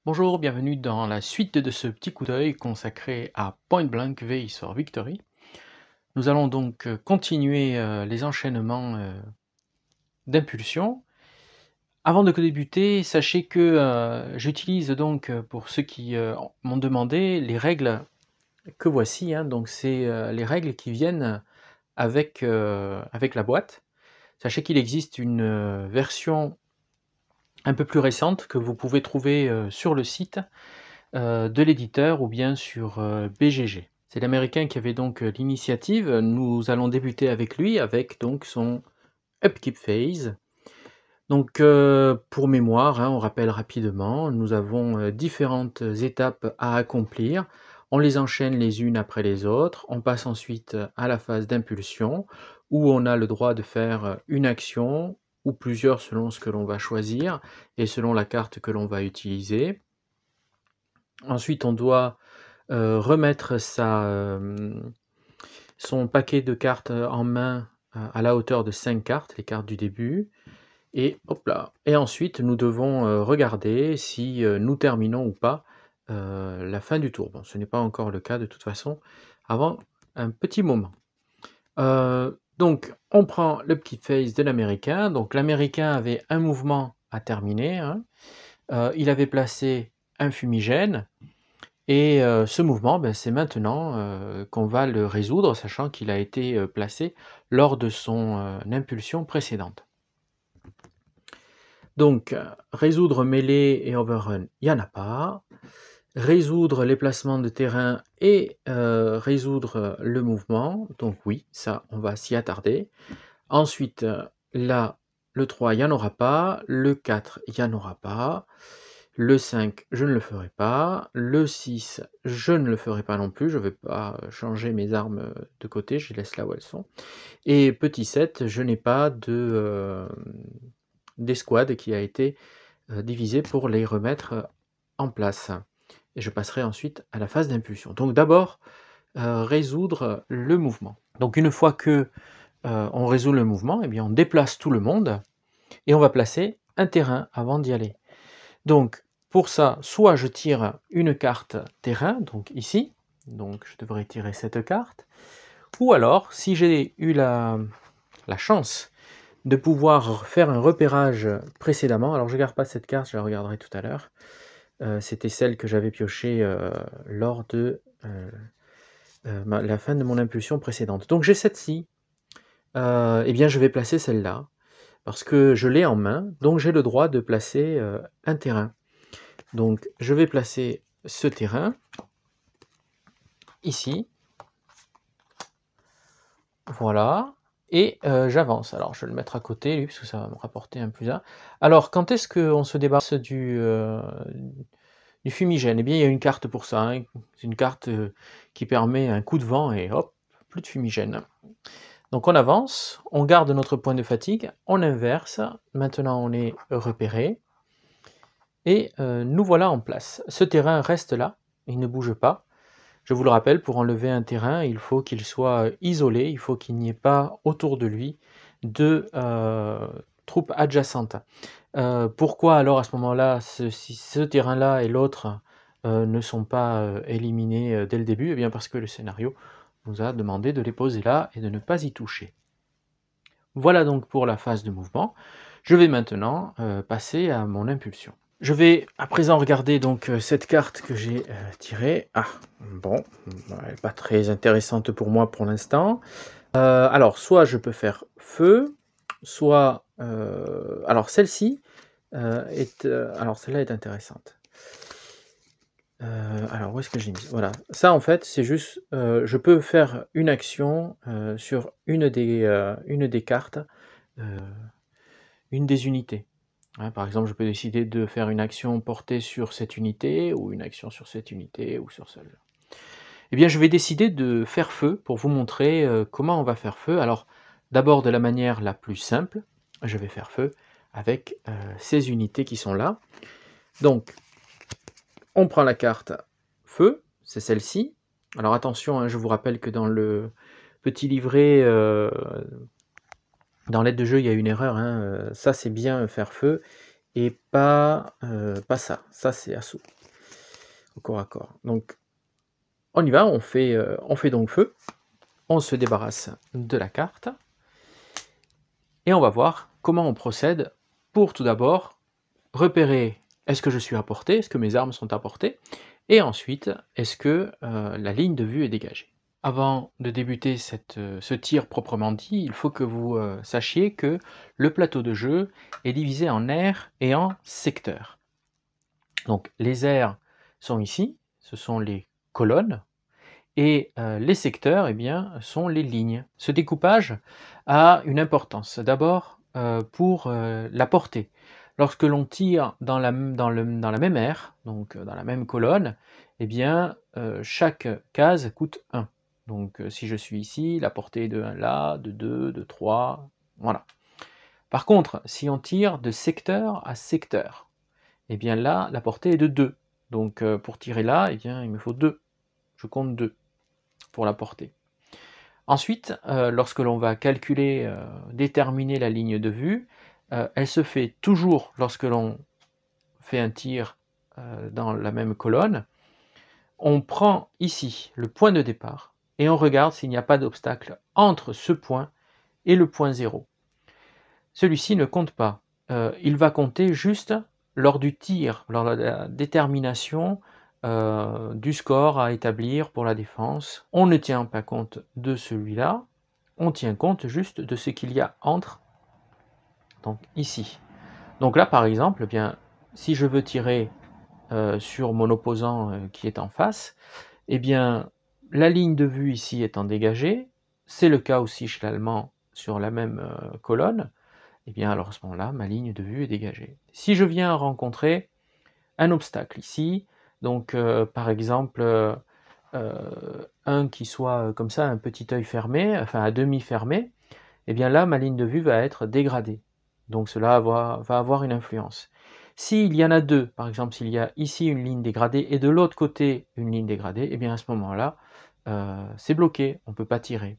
Bonjour, bienvenue dans la suite de ce petit coup d'œil consacré à Point Blank V for Victory. Nous allons donc continuer les enchaînements d'impulsion. Avant de débuter, sachez que j'utilise donc, pour ceux qui m'ont demandé, les règles que voici, hein. Donc c'est les règles qui viennent avec la boîte. Sachez qu'il existe une version un peu plus récente que vous pouvez trouver sur le site de l'éditeur ou bien sur BGG. C'est l'américain qui avait donc l'initiative. Nous allons débuter avec lui, avec donc son upkeep phase. Donc pour mémoire, hein, on rappelle rapidement, nous avons différentes étapes à accomplir. On les enchaîne les unes après les autres. On passe ensuite à la phase d'impulsion, où on a le droit de faire une action ou plusieurs selon ce que l'on va choisir et selon la carte que l'on va utiliser. Ensuite, on doit remettre son paquet de cartes en main à la hauteur de 5 cartes, les cartes du début. Et hop là. Et ensuite, nous devons regarder si nous terminons ou pas la fin du tour. Bon, ce n'est pas encore le cas de toute façon, avant un petit moment. Donc, on prend le petit phase de l'américain. Donc, l'américain avait un mouvement à terminer, hein. Il avait placé un fumigène. Et ce mouvement, c'est maintenant qu'on va le résoudre, sachant qu'il a été placé lors de son impulsion précédente. Donc, résoudre mêlée et overrun, il n'y en a pas. Résoudre les placements de terrain et résoudre le mouvement, donc oui, ça, on va s'y attarder. Ensuite, là, le 3, il n'y en aura pas. Le 4, il n'y en aura pas. Le 5, je ne le ferai pas. Le 6, je ne le ferai pas non plus. Je ne vais pas changer mes armes de côté, je les laisse là où elles sont. Et petit 7, je n'ai pas d'escouade qui a été divisée pour les remettre en place. Et je passerai ensuite à la phase d'impulsion. Donc d'abord, résoudre le mouvement. Donc une fois que on résout le mouvement, eh bien on déplace tout le monde et on va placer un terrain avant d'y aller. Donc pour ça, soit je tire une carte terrain, donc ici, donc je devrais tirer cette carte, ou alors si j'ai eu la chance de pouvoir faire un repérage précédemment, alors je ne garde pas cette carte, je la regarderai tout à l'heure, c'était celle que j'avais piochée lors de la fin de mon impulsion précédente. Donc j'ai cette-ci, eh bien je vais placer celle-là, parce que je l'ai en main, donc j'ai le droit de placer un terrain. Donc je vais placer ce terrain, ici, voilà, et j'avance. Alors je vais le mettre à côté, lui, parce que ça va me rapporter un +1. Alors quand est-ce qu'on se débarrasse du fumigène? Eh bien il y a une carte pour ça, hein. C'est une carte qui permet un coup de vent et hop, plus de fumigène. Donc on avance, on garde notre point de fatigue, on inverse, maintenant on est repéré, et nous voilà en place. Ce terrain reste là, il ne bouge pas. Je vous le rappelle, pour enlever un terrain, il faut qu'il soit isolé, il faut qu'il n'y ait pas autour de lui de troupes adjacentes. Pourquoi alors à ce moment-là, si ce terrain-là et l'autre ne sont pas éliminés dès le début? Eh bien parce que le scénario nous a demandé de les poser là et de ne pas y toucher. Voilà donc pour la phase de mouvement. Je vais maintenant passer à mon impulsion. Je vais à présent regarder donc cette carte que j'ai tirée. Ah, bon, elle n'est pas très intéressante pour moi pour l'instant. Alors, soit je peux faire feu, soit... alors, celle-ci alors, celle-là est intéressante. Alors, où est-ce que j'ai mis? Voilà, ça en fait, c'est juste... je peux faire une action sur une des cartes, une des unités. Ouais, par exemple, je peux décider de faire une action portée sur cette unité, ou une action sur cette unité, ou sur celle-là. Eh bien, je vais décider de faire feu pour vous montrer comment on va faire feu. Alors, d'abord de la manière la plus simple, je vais faire feu avec ces unités qui sont là. Donc, on prend la carte feu, c'est celle-ci. Alors attention, hein, je vous rappelle que dans le petit livret, dans l'aide de jeu, il y a une erreur, hein, ça c'est bien faire feu, et pas ça. Ça, c'est assaut, au corps à corps. Donc, on y va, on fait donc feu. On se débarrasse de la carte. Et on va voir comment on procède pour tout d'abord repérer est-ce que je suis à portée, est-ce que mes armes sont à portée, et ensuite est-ce que la ligne de vue est dégagée. Avant de débuter ce tir proprement dit, il faut que vous sachiez que le plateau de jeu est divisé en aires et en secteurs. Donc les aires sont ici, ce sont les colonnes, et les secteurs, eh bien, sont les lignes. Ce découpage a une importance. D'abord, pour la portée. Lorsque l'on tire dans la même aire, donc dans la même colonne, eh bien, chaque case coûte 1. Donc si je suis ici, la portée est de 1 là, de 2, de 3, voilà. Par contre, si on tire de secteur à secteur, eh bien là, la portée est de 2. Donc pour tirer là, eh bien, il me faut 2. Je compte 2 pour la portée. Ensuite, lorsque l'on va calculer, déterminer la ligne de vue, elle se fait toujours lorsque l'on fait un tir dans la même colonne. On prend ici le point de départ et on regarde s'il n'y a pas d'obstacle entre ce point et le point 0. Celui-ci ne compte pas. Il va compter juste lors du tir, lors de la détermination du score à établir pour la défense. On ne tient pas compte de celui-là, on tient compte juste de ce qu'il y a entre, donc ici. Donc là par exemple, eh bien, si je veux tirer sur mon opposant qui est en face, eh bien la ligne de vue ici étant dégagée, c'est le cas aussi chez l'Allemand sur la même colonne, eh bien alors à ce moment-là, ma ligne de vue est dégagée. Si je viens rencontrer un obstacle ici, donc par exemple un qui soit comme ça, un petit œil fermé, enfin à demi fermé, eh bien là ma ligne de vue va être dégradée. Donc cela va avoir une influence. S'il y en a deux, par exemple s'il y a ici une ligne dégradée et de l'autre côté une ligne dégradée, eh bien à ce moment-là, c'est bloqué, on ne peut pas tirer.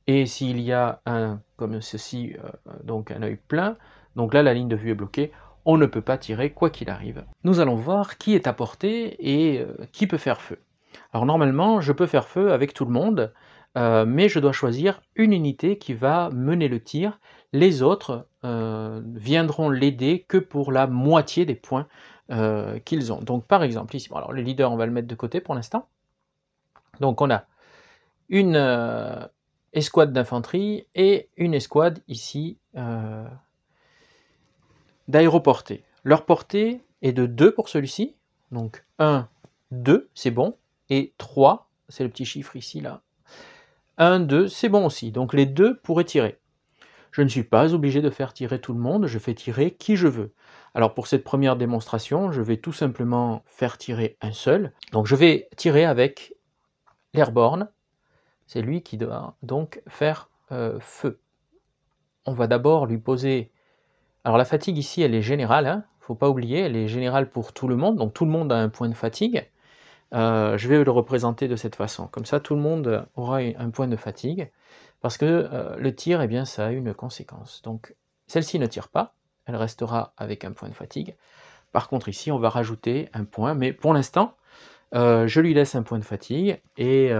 Et s'il y a un, comme ceci, donc un œil plein, donc là la ligne de vue est bloquée, on ne peut pas tirer quoi qu'il arrive. Nous allons voir qui est à portée et qui peut faire feu. Alors normalement, je peux faire feu avec tout le monde, mais je dois choisir une unité qui va mener le tir. Les autres viendront l'aider que pour la moitié des points qu'ils ont. Donc par exemple ici, bon, alors le leader on va le mettre de côté pour l'instant. Donc on a une escouade d'infanterie et une escouade ici d'aéroportée. Leur portée est de 2 pour celui-ci, donc 1, 2, c'est bon, et 3, c'est le petit chiffre ici, là. 1, 2, c'est bon aussi, donc les deux pourraient tirer. Je ne suis pas obligé de faire tirer tout le monde, je fais tirer qui je veux. Alors pour cette première démonstration, je vais tout simplement faire tirer un seul. Donc je vais tirer avec l'Airborne, c'est lui qui doit donc faire feu. On va d'abord lui poser... Alors la fatigue ici, elle est générale, hein, faut pas oublier, elle est générale pour tout le monde, donc tout le monde a un point de fatigue. Je vais le représenter de cette façon, comme ça tout le monde aura un point de fatigue, parce que le tir, eh bien, ça a une conséquence. Donc celle-ci ne tire pas, elle restera avec un point de fatigue. Par contre ici, on va rajouter un point, mais pour l'instant, je lui laisse un point de fatigue, et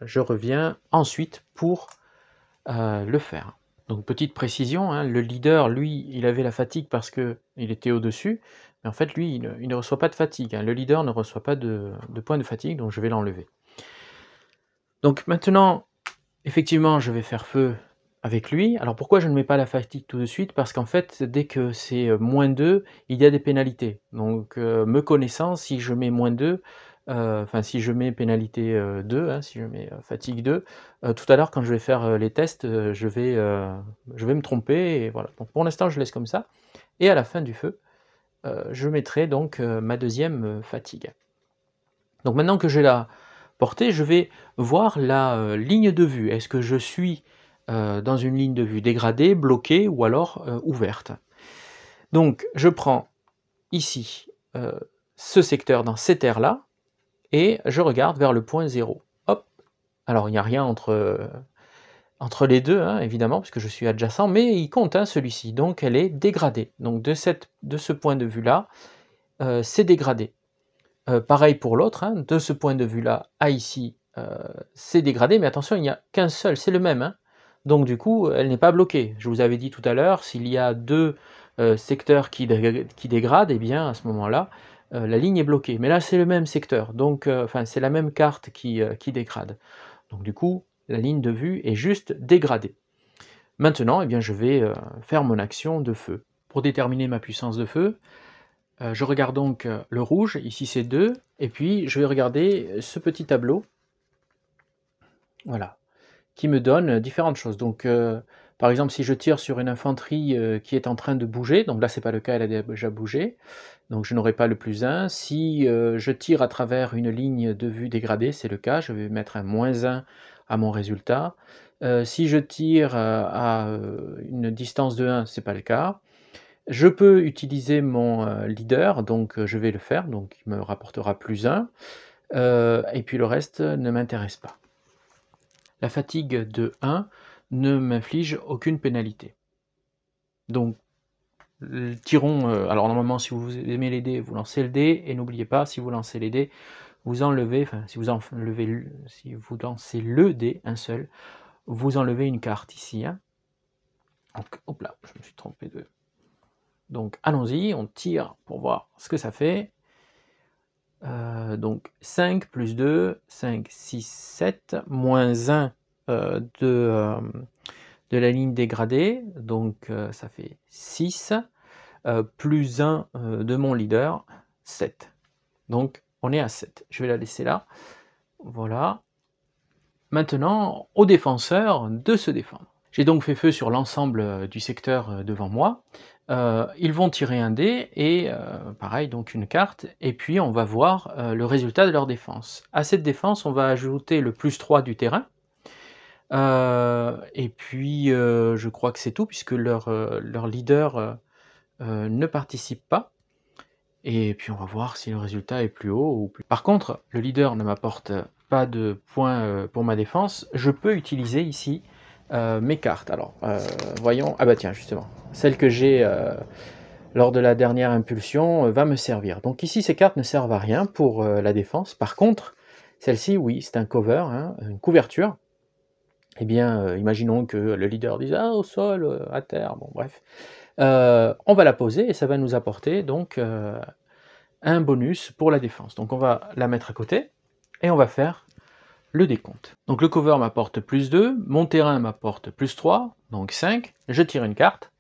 je reviens ensuite pour le faire. Donc petite précision, hein, le leader, lui, il avait la fatigue parce qu'il était au-dessus, mais en fait, lui, il ne reçoit pas de fatigue, hein. Le leader ne reçoit pas de point de fatigue, donc je vais l'enlever. Donc maintenant, effectivement, je vais faire feu avec lui. Alors pourquoi je ne mets pas la fatigue tout de suite? Parce qu'en fait, dès que c'est -2, il y a des pénalités. Donc me connaissant, si je mets -2, enfin si je mets pénalité 2, hein, si je mets fatigue 2, tout à l'heure quand je vais faire les tests, je vais me tromper, et voilà. Donc pour l'instant, je laisse comme ça, et à la fin du feu, je mettrai donc ma deuxième fatigue. Donc maintenant que j'ai la portée, je vais voir la ligne de vue. Est-ce que je suis dans une ligne de vue dégradée, bloquée ou alors ouverte? Donc je prends ici ce secteur dans cette aire-là, et je regarde vers le point 0. Hop! Alors il n'y a rien entre les deux, hein, évidemment, puisque je suis adjacent, mais il compte, hein, celui-ci, donc elle est dégradée. Donc de ce point de vue-là, c'est dégradé. Pareil pour l'autre, hein, de ce point de vue-là à ici, c'est dégradé, mais attention, il n'y a qu'un seul, c'est le même, hein. Donc du coup, elle n'est pas bloquée. Je vous avais dit tout à l'heure, s'il y a deux secteurs qui dégradent, eh bien à ce moment-là, la ligne est bloquée. Mais là, c'est le même secteur, donc enfin, c'est la même carte qui dégrade. Donc du coup, la ligne de vue est juste dégradée. Maintenant, eh bien, je vais faire mon action de feu. Pour déterminer ma puissance de feu, je regarde donc le rouge, ici c'est 2, et puis je vais regarder ce petit tableau, voilà, qui me donne différentes choses. Donc par exemple, si je tire sur une infanterie qui est en train de bouger, donc là c'est pas le cas, elle a déjà bougé, donc je n'aurai pas le +1. Si je tire à travers une ligne de vue dégradée, c'est le cas, je vais mettre un -1 à mon résultat. Si je tire à une distance de 1, c'est pas le cas. Je peux utiliser mon leader, donc je vais le faire, donc il me rapportera +1, et puis le reste ne m'intéresse pas. La fatigue de 1 ne m'inflige aucune pénalité. Donc tirons, alors normalement si vous aimez les dés, vous lancez le dé, et n'oubliez pas, si vous lancez les dés, vous enlevez, enfin si vous lancez le dé, un seul, vous enlevez une carte ici, hein. Donc, hop là, je me suis trompé de... Donc allons-y, on tire pour voir ce que ça fait. Donc 5 plus 2, 5, 6, 7, moins 1 de la ligne dégradée, donc ça fait 6, plus 1 de mon leader, 7. Donc on est à 7. Je vais la laisser là. Voilà. Maintenant, aux défenseurs de se défendre. J'ai donc fait feu sur l'ensemble du secteur devant moi. Ils vont tirer un dé et pareil, donc une carte, et puis on va voir le résultat de leur défense. À cette défense, on va ajouter le +3 du terrain. Et puis je crois que c'est tout, puisque leur leader ne participe pas. Et puis on va voir si le résultat est plus haut ou plus... Par contre, le leader ne m'apporte pas de points pour ma défense. Je peux utiliser ici mes cartes. Alors, voyons... Ah bah tiens, justement, celle que j'ai lors de la dernière impulsion va me servir. Donc ici, ces cartes ne servent à rien pour la défense. Par contre, celle-ci, oui, c'est un cover, hein, une couverture. Eh bien, imaginons que le leader dise « Ah, au sol, à terre », bon bref. On va la poser et ça va nous apporter donc un bonus pour la défense. Donc on va la mettre à côté et on va faire le décompte. Donc le cover m'apporte +2, mon terrain m'apporte +3, donc 5. Je tire une carte.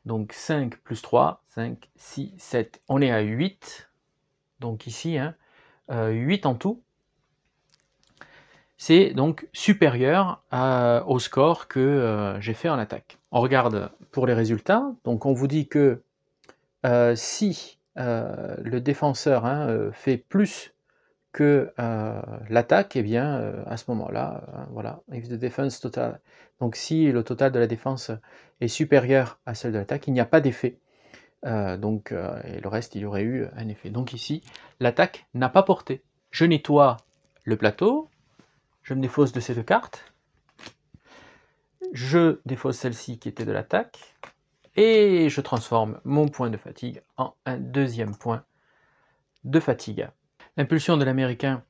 Donc 5 plus 3, 5, 6, 7. On est à 8. Donc ici, hein, 8 en tout. C'est donc supérieur au score que j'ai fait en attaque. On regarde pour les résultats. Donc on vous dit que si le défenseur, hein, fait plus que l'attaque, et eh bien à ce moment-là, voilà, if the defense total. Donc si le total de la défense est supérieur à celle de l'attaque, il n'y a pas d'effet. Et le reste, il y aurait eu un effet. Donc ici, l'attaque n'a pas porté. Je nettoie le plateau, je me défausse de ces deux cartes, je défausse celle-ci qui était de l'attaque, et je transforme mon point de fatigue en un deuxième point de fatigue. L'impulsion de l'américain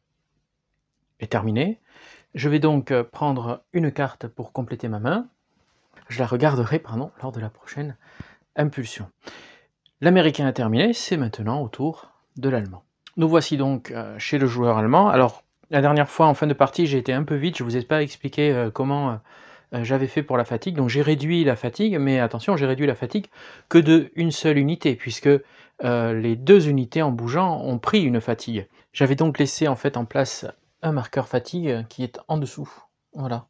est terminée. Je vais donc prendre une carte pour compléter ma main. Je la regarderai, pardon, lors de la prochaine impulsion. L'américain a terminé, c'est maintenant au tour de l'allemand. Nous voici donc chez le joueur allemand. Alors, la dernière fois, en fin de partie, j'ai été un peu vite, je ne vous ai pas expliqué comment j'avais fait pour la fatigue. Donc j'ai réduit la fatigue, mais attention, j'ai réduit la fatigue que de une seule unité, puisque les deux unités en bougeant ont pris une fatigue. J'avais donc laissé en fait en place un marqueur fatigue qui est en dessous. Voilà.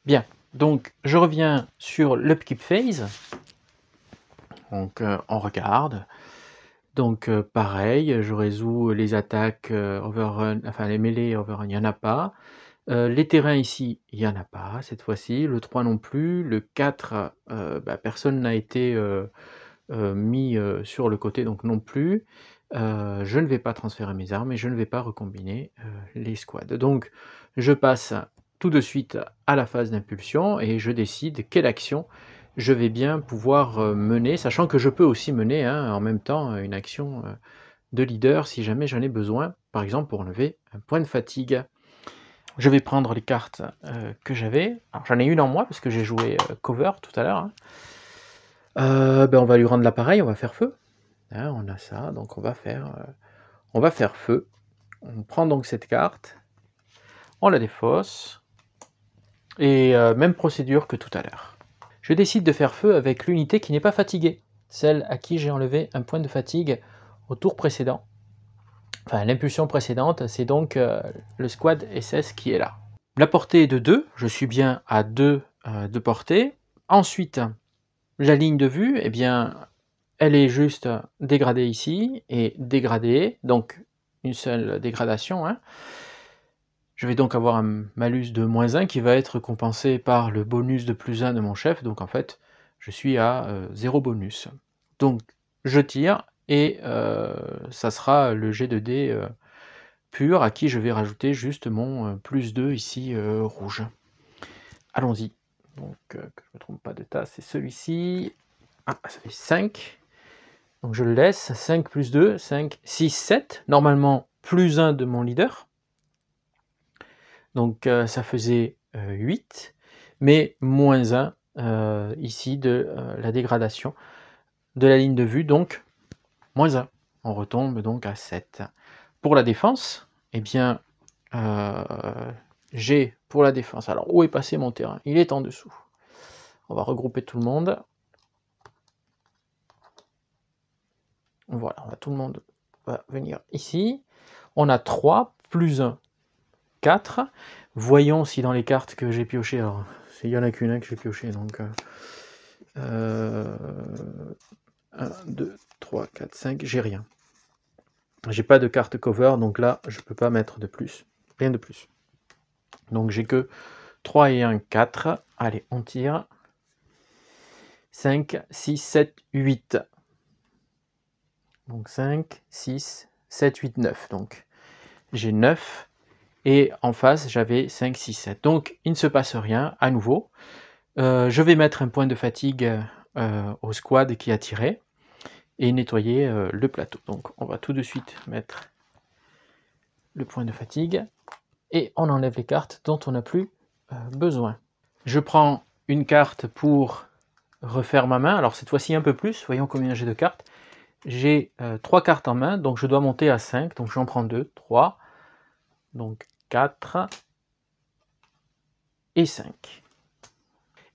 Bien, donc je reviens sur l'upkeep phase. Donc on regarde. Donc pareil, je résous les attaques overrun, enfin les mêlées overrun, il n'y en a pas. Les terrains ici, il n'y en a pas cette fois-ci. Le 3 non plus. Le 4, personne n'a été mis sur le côté, donc non plus. je ne vais pas transférer mes armes et je ne vais pas recombiner les squads. Donc je passe tout de suite à la phase d'impulsion et je décide quelle action je vais bien pouvoir mener, sachant que je peux aussi mener en même temps une action de leader si jamais j'en ai besoin, par exemple pour enlever un point de fatigue. Je vais prendre les cartes que j'avais. Alors j'en ai une en moi parce que j'ai joué cover tout à l'heure. On va lui rendre l'appareil, on va faire feu. On a ça, donc on va faire feu. On prend donc cette carte, on la défausse, et même procédure que tout à l'heure. Je décide de faire feu avec l'unité qui n'est pas fatiguée, celle à qui j'ai enlevé un point de fatigue au tour précédent. Enfin, l'impulsion précédente, c'est donc le squad SS qui est là. La portée est de 2, je suis bien à 2 de portée. Ensuite, la ligne de vue, eh bien, elle est juste dégradée ici et dégradée, donc une seule dégradation. Je vais donc avoir un malus de -1 qui va être compensé par le bonus de +1 de mon chef, donc en fait je suis à 0 bonus. Donc je tire et ça sera le jet de dés pur à qui je vais rajouter juste mon +2 ici rouge. Allons-y. Donc que je ne me trompe pas de tas, c'est celui-ci. Ah, ça fait 5. Donc je le laisse, 5 plus 2, 5, 6, 7. Normalement, +1 de mon leader. Donc ça faisait 8, mais -1 ici de la dégradation de la ligne de vue, donc -1. On retombe donc à 7. Pour la défense, eh bien, j'ai pour la défense, alors où est passé mon terrain? Il est en dessous. On va regrouper tout le monde. Voilà, tout le monde va venir ici. On a 3 plus 1, 4. Voyons si dans les cartes que j'ai piochées, alors il n'y en a qu'une que j'ai pioché, donc 1, 2, 3, 4, 5, j'ai rien. J'ai pas de carte cover, donc là je peux pas mettre de plus, rien de plus. Donc j'ai que 3 et 1, 4. Allez, on tire. 5, 6, 7, 8. Donc 5, 6, 7, 8, 9. Donc j'ai 9. Et en face, j'avais 5, 6, 7. Donc il ne se passe rien à nouveau. Je vais mettre un point de fatigue au squad qui a tiré et nettoyer le plateau. Donc on va tout de suite mettre le point de fatigue et on enlève les cartes dont on n'a plus besoin. Je prends une carte pour refaire ma main. Alors cette fois-ci un peu plus, voyons combien j'ai de cartes. J'ai 3 cartes en main, donc je dois monter à 5, donc j'en prends 2, 3, donc 4 et 5.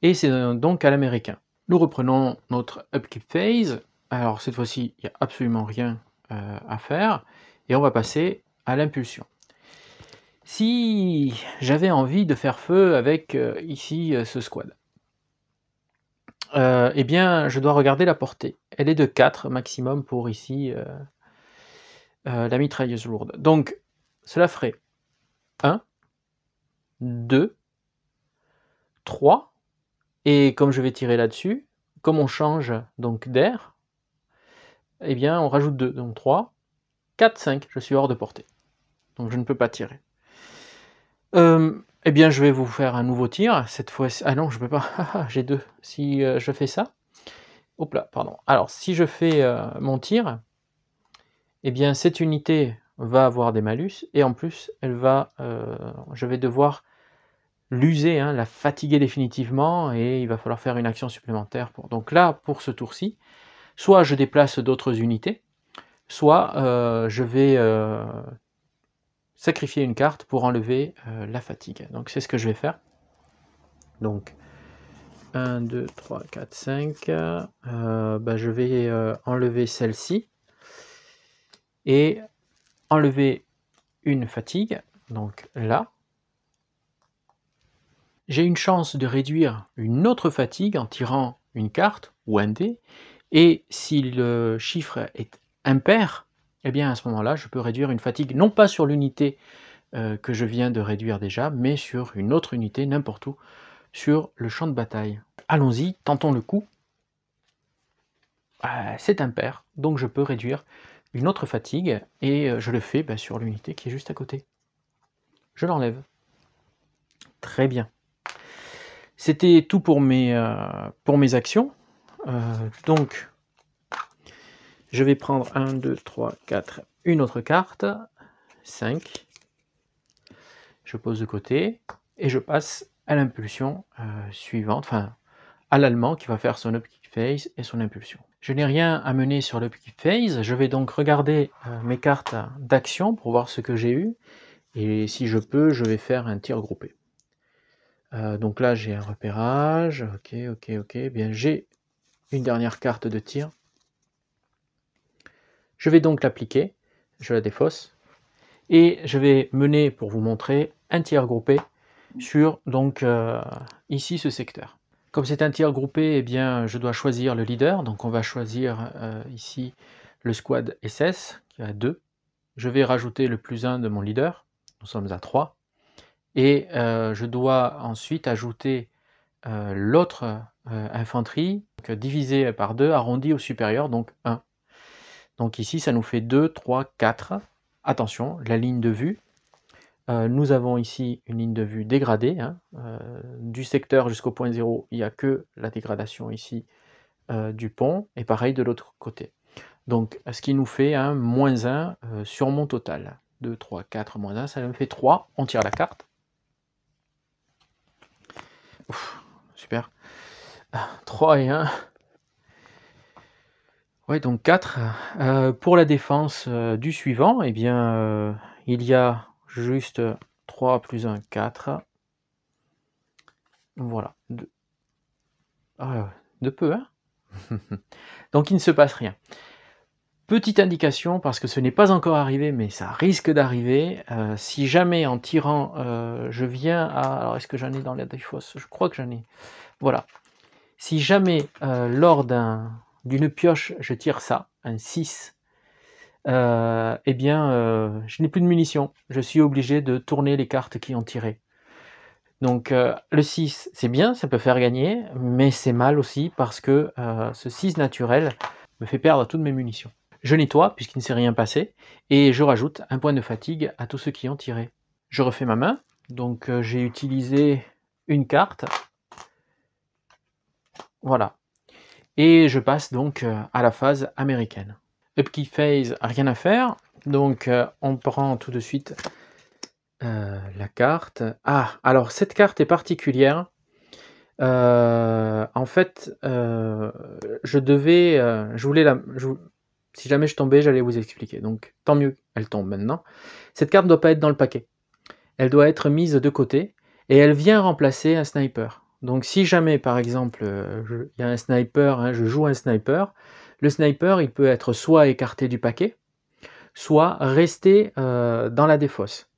Et c'est donc à l'américain. Nous reprenons notre upkeep phase. Alors cette fois-ci, il n'y a absolument rien à faire. Et on va passer à l'impulsion. Si j'avais envie de faire feu avec ici ce squad, eh bien je dois regarder la portée. Elle est de 4 maximum pour ici la mitrailleuse lourde. Donc cela ferait 1, 2, 3, et comme je vais tirer là-dessus, comme on change donc d'air, eh bien on rajoute 2, donc 3, 4, 5, je suis hors de portée. Donc je ne peux pas tirer. Eh bien je vais vous faire un nouveau tir, cette fois-ci... Ah non, je peux pas, j'ai 2. Si je fais ça... Hop là, pardon. Alors si je fais mon tir, eh bien cette unité va avoir des malus, et en plus, elle va, je vais devoir l'user, la fatiguer définitivement, et il va falloir faire une action supplémentaire pour. Donc là, pour ce tour-ci, soit je déplace d'autres unités, soit je vais sacrifier une carte pour enlever la fatigue. Donc c'est ce que je vais faire. Donc 1, 2, 3, 4, 5. Je vais enlever celle-ci et enlever une fatigue. Donc là, j'ai une chance de réduire une autre fatigue en tirant une carte ou un dé, et si le chiffre est impair, eh bien à ce moment-là, je peux réduire une fatigue, non pas sur l'unité que je viens de réduire déjà, mais sur une autre unité, n'importe où, sur le champ de bataille. Allons-y, tentons le coup. C'est impair, donc je peux réduire une autre fatigue et je le fais sur l'unité qui est juste à côté. Je l'enlève. Très bien. C'était tout pour mes actions. Donc, je vais prendre 1, 2, 3, 4, une autre carte, 5. Je pose de côté et je passe à l'impulsion suivante, enfin à l'allemand qui va faire son upkick phase et son impulsion. Je n'ai rien à mener sur l'upkick phase, je vais donc regarder mes cartes d'action pour voir ce que j'ai eu, et si je peux, je vais faire un tir groupé. Donc là j'ai un repérage, ok, bien j'ai une dernière carte de tir. Je vais donc l'appliquer, je la défausse, et je vais mener, pour vous montrer, un tir groupé sur donc ici ce secteur. Comme c'est un tir groupé, eh bien je dois choisir le leader, donc on va choisir ici le squad SS qui est à 2. Je vais rajouter le +1 de mon leader, nous sommes à 3, et je dois ensuite ajouter l'autre infanterie, donc, divisé par 2, arrondi au supérieur, donc 1. Donc ici ça nous fait 2, 3, 4. Attention, la ligne de vue. Nous avons ici une ligne de vue dégradée, hein, du secteur jusqu'au point 0, il n'y a que la dégradation ici du pont, et pareil de l'autre côté. Donc ce qui nous fait un -1 sur mon total. 2, 3, 4, -1, ça me fait 3, on tire la carte. Ouf, super. 3 et 1. Ouais, donc 4. Pour la défense du suivant, eh bien, il y a juste 3 plus 1, 4. Voilà. De peu, hein. Donc il ne se passe rien. Petite indication, parce que ce n'est pas encore arrivé, mais ça risque d'arriver, si jamais en tirant, je viens à... Alors est-ce que j'en ai dans la défausse? Je crois que j'en ai. Voilà. Si jamais, lors d'une pioche, je tire ça, un 6, eh bien, je n'ai plus de munitions. Je suis obligé de tourner les cartes qui ont tiré. Donc le 6, c'est bien, ça peut faire gagner, mais c'est mal aussi parce que ce 6 naturel me fait perdre toutes mes munitions. Je nettoie, puisqu'il ne s'est rien passé, et je rajoute un point de fatigue à tous ceux qui ont tiré. Je refais ma main, donc j'ai utilisé une carte, voilà, et je passe donc à la phase américaine. Upkick phase, rien à faire, donc on prend tout de suite la carte. Ah, alors cette carte est particulière. En fait, je voulais si jamais je tombais, j'allais vous expliquer. Donc tant mieux, elle tombe maintenant. Cette carte ne doit pas être dans le paquet. Elle doit être mise de côté et elle vient remplacer un sniper. Donc si jamais, par exemple, il y a un sniper, hein, je joue un sniper, le sniper, il peut être soit écarté du paquet, soit resté dans la défausse.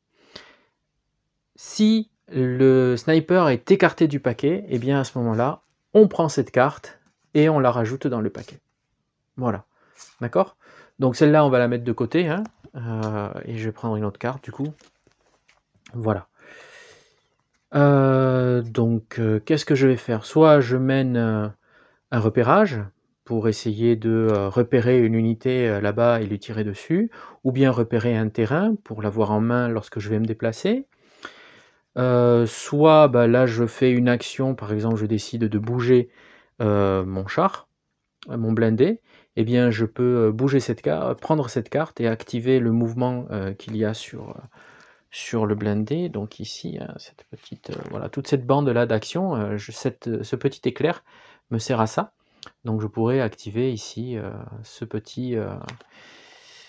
Si le sniper est écarté du paquet, et bien à ce moment-là, on prend cette carte et on la rajoute dans le paquet. Voilà, d'accord? Donc celle-là, on va la mettre de côté, hein, et je vais prendre une autre carte du coup. Voilà. Donc qu'est-ce que je vais faire? Soit je mène un repérage pour essayer de repérer une unité là-bas et lui tirer dessus, ou bien repérer un terrain pour l'avoir en main lorsque je vais me déplacer. Soit là je fais une action, par exemple je décide de bouger mon char, mon blindé, et bien je peux bouger prendre cette carte et activer le mouvement qu'il y a sur le blindé. Donc ici, hein, cette petite, voilà, toute cette bande là d'action, ce petit éclair me sert à ça. Donc je pourrais activer ici ce petit...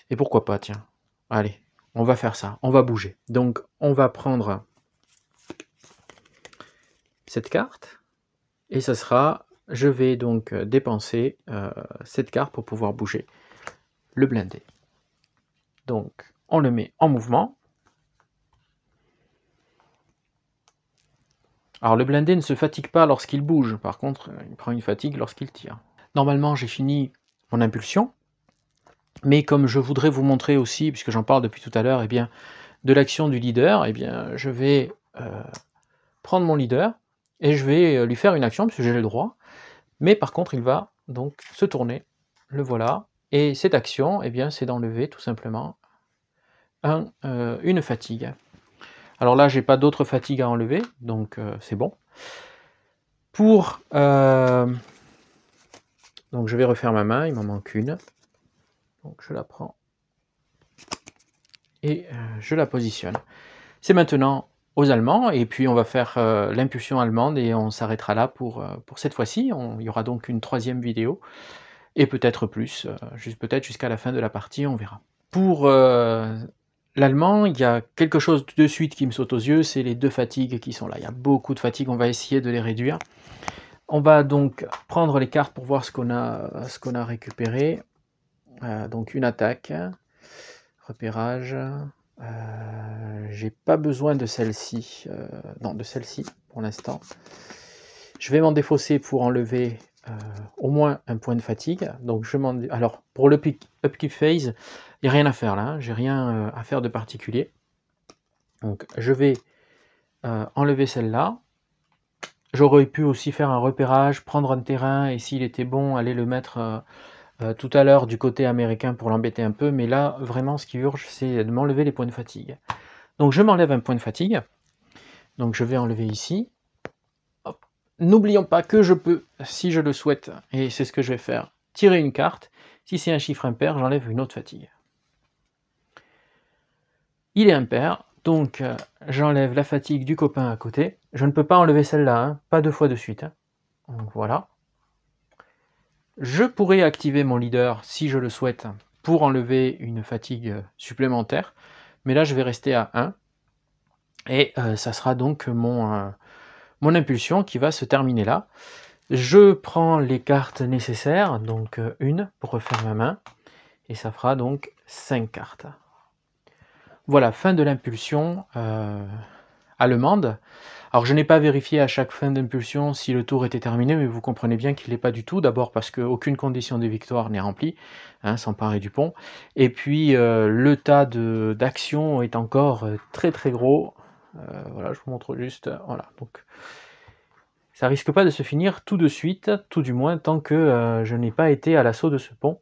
Et pourquoi pas, tiens. Allez, on va faire ça, on va bouger. Donc on va prendre cette carte, et ça sera... Je vais donc dépenser cette carte pour pouvoir bouger le blindé. Donc on le met en mouvement. Alors le blindé ne se fatigue pas lorsqu'il bouge, par contre il prend une fatigue lorsqu'il tire. Normalement j'ai fini mon impulsion, mais comme je voudrais vous montrer aussi, puisque j'en parle depuis tout à l'heure, eh bien, de l'action du leader, eh bien, je vais prendre mon leader, et je vais lui faire une action, puisque j'ai le droit, mais par contre il va donc se tourner, le voilà, Et cette action, eh bien, c'est d'enlever tout simplement une fatigue. Alors là, j'ai pas d'autres fatigues à enlever, donc c'est bon. Donc je vais refaire ma main, il m'en manque une. Donc je la prends et je la positionne. C'est maintenant aux Allemands, et puis on va faire l'impulsion allemande et on s'arrêtera là pour cette fois-ci. Il y aura donc une 3e vidéo, et peut-être plus, peut-être jusqu'à la fin de la partie, on verra. Pour l'allemand, il y a quelque chose de suite qui me saute aux yeux, c'est les 2 fatigues qui sont là. Il y a beaucoup de fatigues, on va essayer de les réduire. On va donc prendre les cartes pour voir ce qu'on a récupéré. Donc une attaque, repérage, j'ai pas besoin de celle-ci, non, de celle-ci pour l'instant. Je vais m'en défausser pour enlever au moins un point de fatigue. Donc alors pour le upkeep phase, il n'y a rien à faire là, hein, j'ai rien à faire de particulier. Donc je vais enlever celle-là. J'aurais pu aussi faire un repérage, prendre un terrain, et s'il était bon, aller le mettre tout à l'heure du côté américain pour l'embêter un peu, mais là, vraiment, ce qui urge, c'est de m'enlever les points de fatigue. Donc je m'enlève un point de fatigue, donc je vais enlever ici. N'oublions pas que je peux, si je le souhaite, et c'est ce que je vais faire, tirer une carte. Si c'est un chiffre impair, j'enlève une autre fatigue. Il est impair, donc j'enlève la fatigue du copain à côté. Je ne peux pas enlever celle-là, hein, pas 2 fois de suite. Hein. Donc voilà. Je pourrais activer mon leader, si je le souhaite, pour enlever une fatigue supplémentaire, mais là je vais rester à 1, et ça sera donc mon impulsion qui va se terminer là. Je prends les cartes nécessaires, donc une pour refaire ma main, et ça fera donc 5 cartes. Voilà, fin de l'impulsion allemande. Alors je n'ai pas vérifié à chaque fin d'impulsion si le tour était terminé, mais vous comprenez bien qu'il n'est pas du tout. D'abord parce qu'aucune condition de victoire n'est remplie, hein, s'emparer du pont. Et puis le tas d'actions est encore très très gros. Voilà, je vous montre juste. Voilà, donc ça risque pas de se finir tout de suite, tout du moins tant que je n'ai pas été à l'assaut de ce pont.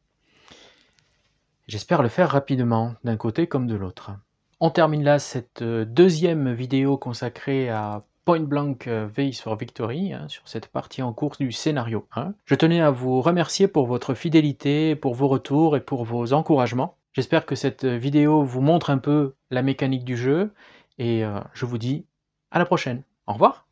J'espère le faire rapidement, d'un côté comme de l'autre. On termine là cette 2e vidéo consacrée à Point Blank Vase for Victory, hein, sur cette partie en cours du scénario 1. Je tenais à vous remercier pour votre fidélité, pour vos retours et pour vos encouragements. J'espère que cette vidéo vous montre un peu la mécanique du jeu, et je vous dis à la prochaine. Au revoir!